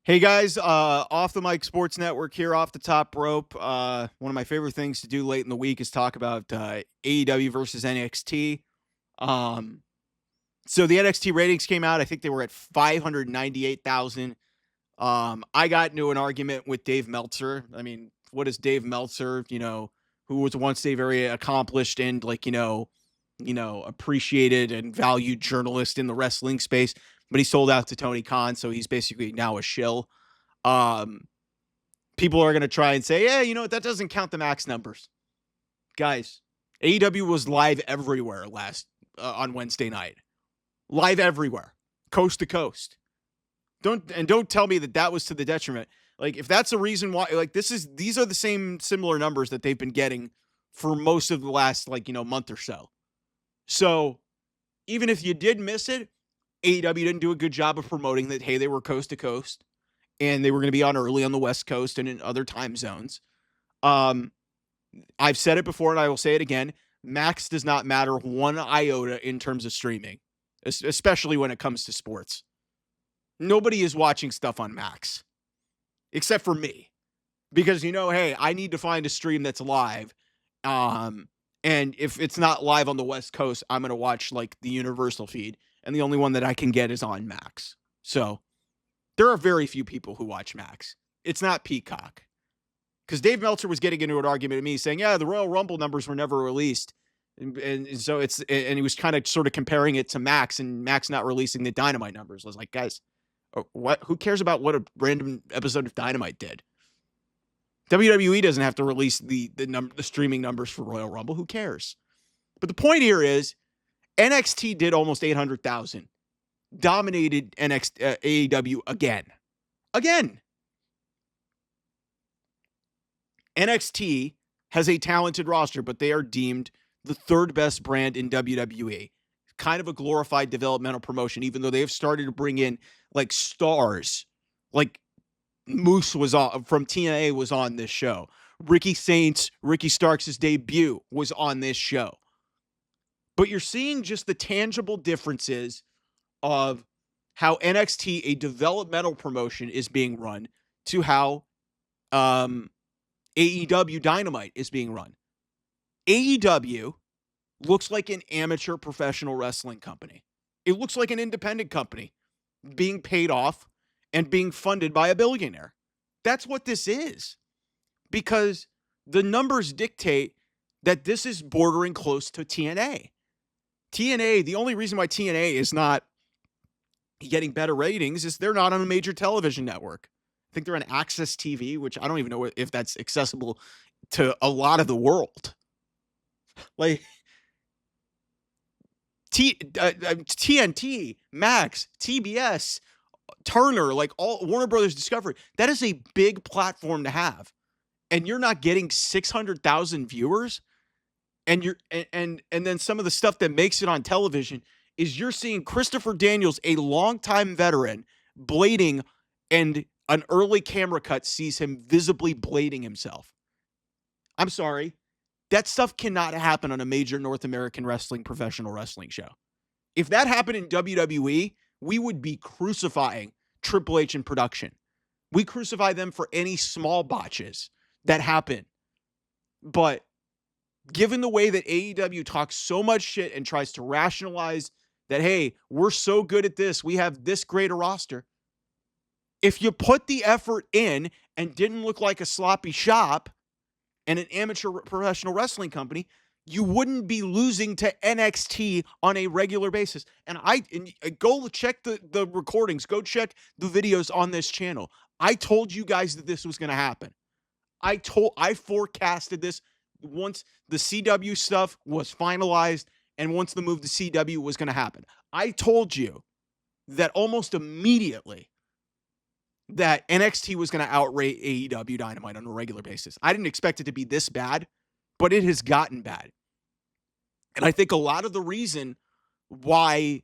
Hey guys, off the mic sports network here, off the top rope. One of my favorite things to do late in the week is talk about AEW versus NXT. Um, so the NXT ratings came out. I think they were at 598,000. I got into an argument with Dave Meltzer. I mean, what is Dave Meltzer? Who was once a very accomplished and appreciated and valued journalist in the wrestling space, but he sold out to Tony Khan, so he's basically now a shill. Um, People are going to try and say, yeah, that doesn't count the max numbers. Guys, AEW was live everywhere last on Wednesday night. Live everywhere, coast to coast. Don't tell me that was to the detriment. Like, if that's the reason why, like, these are the same similar numbers that they've been getting for most of the last month or so. So even if you did miss it, AEW didn't do a good job of promoting that. Hey, they were coast to coast, and they were going to be on early on the West Coast and in other time zones. I've said it before, and I will say it again. Max does not matter one iota in terms of streaming, especially when it comes to sports. Nobody is watching stuff on Max, except for me, because hey, I need to find a stream that's live. And if it's not live on the West Coast, I'm going to watch like the Universal feed, and the only one that I can get is on Max. So there are very few people who watch Max. It's not Peacock. Because Dave Meltzer was getting into an argument with me saying, yeah, the Royal Rumble numbers were never released. And so and he was kind of sort of comparing it to Max, and Max not releasing the Dynamite numbers. I was like, guys, what? Who cares about what a random episode of Dynamite did? WWE doesn't have to release the streaming numbers for Royal Rumble. Who cares? But the point here is NXT did almost 800,000. Dominated AEW again. NXT has a talented roster, but they are deemed the third best brand in WWE. Kind of a glorified developmental promotion, even though they have started to bring in like stars. Like Moose was on from TNA was on this show. Ricky Starks' debut was on this show. But you're seeing just the tangible differences of how NXT, a developmental promotion, is being run to how AEW Dynamite is being run. AEW looks like an amateur professional wrestling company. It looks like an independent company being paid off and being funded by a billionaire. That's what this is. Because the numbers dictate that this is bordering close to TNA. The only reason why TNA is not getting better ratings is they're not on a major television network. I think they're on Access TV, which I don't even know if that's accessible to a lot of the world. Like TNT, Max, TBS, Turner, like all Warner Brothers Discovery. That is a big platform to have. And you're not getting 600,000 viewers. And then some of the stuff that makes it on television is you're seeing Christopher Daniels, a longtime veteran, blading, and an early camera cut sees him visibly blading himself. I'm sorry. That stuff cannot happen on a major North American professional wrestling show. If that happened in WWE, we would be crucifying Triple H in production. We crucify them for any small botches that happen. But given the way that AEW talks so much shit and tries to rationalize that, hey, we're so good at this, we have this great a roster. If you put the effort in and didn't look like a sloppy shop and an amateur professional wrestling company, you wouldn't be losing to NXT on a regular basis. And go check the recordings, go check the videos on this channel. I told you guys that this was going to happen. I forecasted this once the CW stuff was finalized and once the move to CW was going to happen. I told you that almost immediately that NXT was going to outrate AEW Dynamite on a regular basis. I didn't expect it to be this bad, but it has gotten bad. And I think a lot of the reason why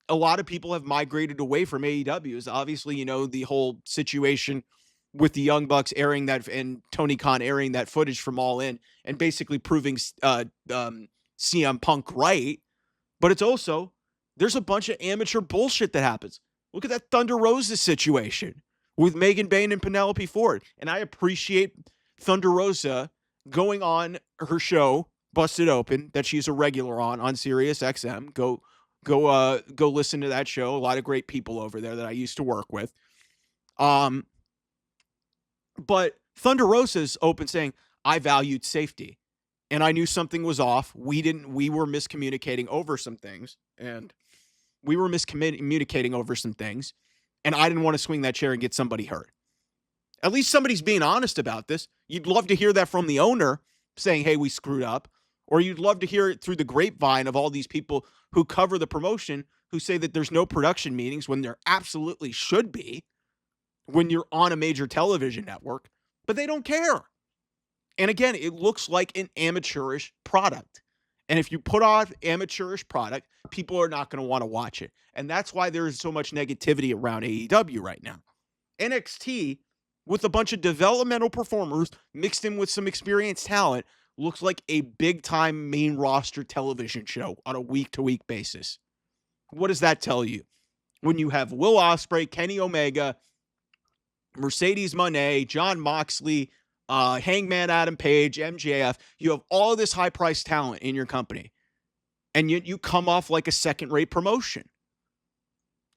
a lot of people have migrated away from AEW is obviously, the whole situation with the Young Bucks airing that and Tony Khan airing that footage from All In and basically proving CM Punk right. But it's also, there's a bunch of amateur bullshit that happens. Look at that Thunder Rosa situation. with Megan Bain and Penelope Ford. And I appreciate Thunder Rosa going on her show, Busted Open, that she's a regular on Sirius XM. Go listen to that show. A lot of great people over there that I used to work with. But Thunder Rosa's open saying, I valued safety and I knew something was off. We were miscommunicating over some things, and and I didn't want to swing that chair and get somebody hurt. At least somebody's being honest about this. You'd love to hear that from the owner saying, hey, we screwed up. Or you'd love to hear it through the grapevine of all these people who cover the promotion who say that there's no production meetings when there absolutely should be when you're on a major television network, but they don't care. And again, it looks like an amateurish product. And if you put on amateurish product, people are not going to want to watch it. And that's why there is so much negativity around AEW right now. NXT, with a bunch of developmental performers mixed in with some experienced talent, looks like a big-time main roster television show on a week-to-week basis. What does that tell you? When you have Will Ospreay, Kenny Omega, Mercedes Moné, Jon Moxley, Hangman Adam Page, MJF, you have all of this high-priced talent in your company, and you come off like a second-rate promotion.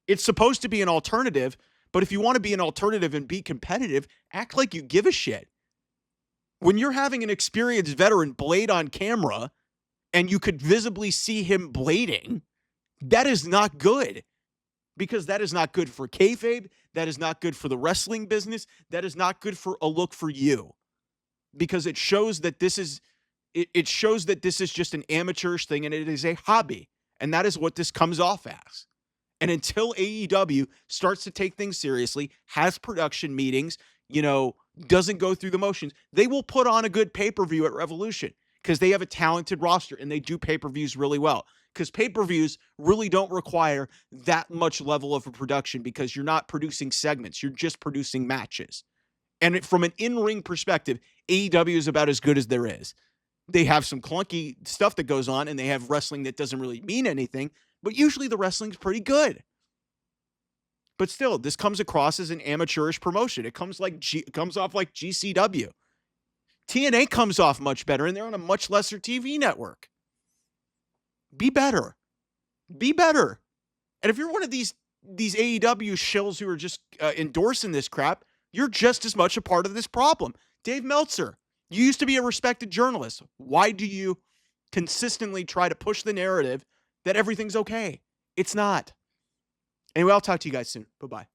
It's supposed to be an alternative, but if you want to be an alternative and be competitive, act like you give a shit. When you're having an experienced veteran blade on camera and you could visibly see him blading, that is not good. Because that is not good for kayfabe. That is not good for the wrestling business. That is not good for a look for you. Because it shows that this is just an amateurish thing and it is a hobby. And that is what this comes off as. And until AEW starts to take things seriously, has production meetings, doesn't go through the motions, they will put on a good pay-per-view at Revolution because they have a talented roster and they do pay-per-views really well. Because pay-per-views really don't require that much level of a production because you're not producing segments. You're just producing matches. And from an in-ring perspective, AEW is about as good as there is. They have some clunky stuff that goes on and they have wrestling that doesn't really mean anything, but usually the wrestling's pretty good. But still, this comes across as an amateurish promotion. It comes off like GCW. TNA comes off much better, and they're on a much lesser TV network. Be better. Be better. And if you're one of these AEW shills who are just endorsing this crap, you're just as much a part of this problem. Dave Meltzer, you used to be a respected journalist. Why do you consistently try to push the narrative that everything's okay? It's not. Anyway, I'll talk to you guys soon. Bye-bye.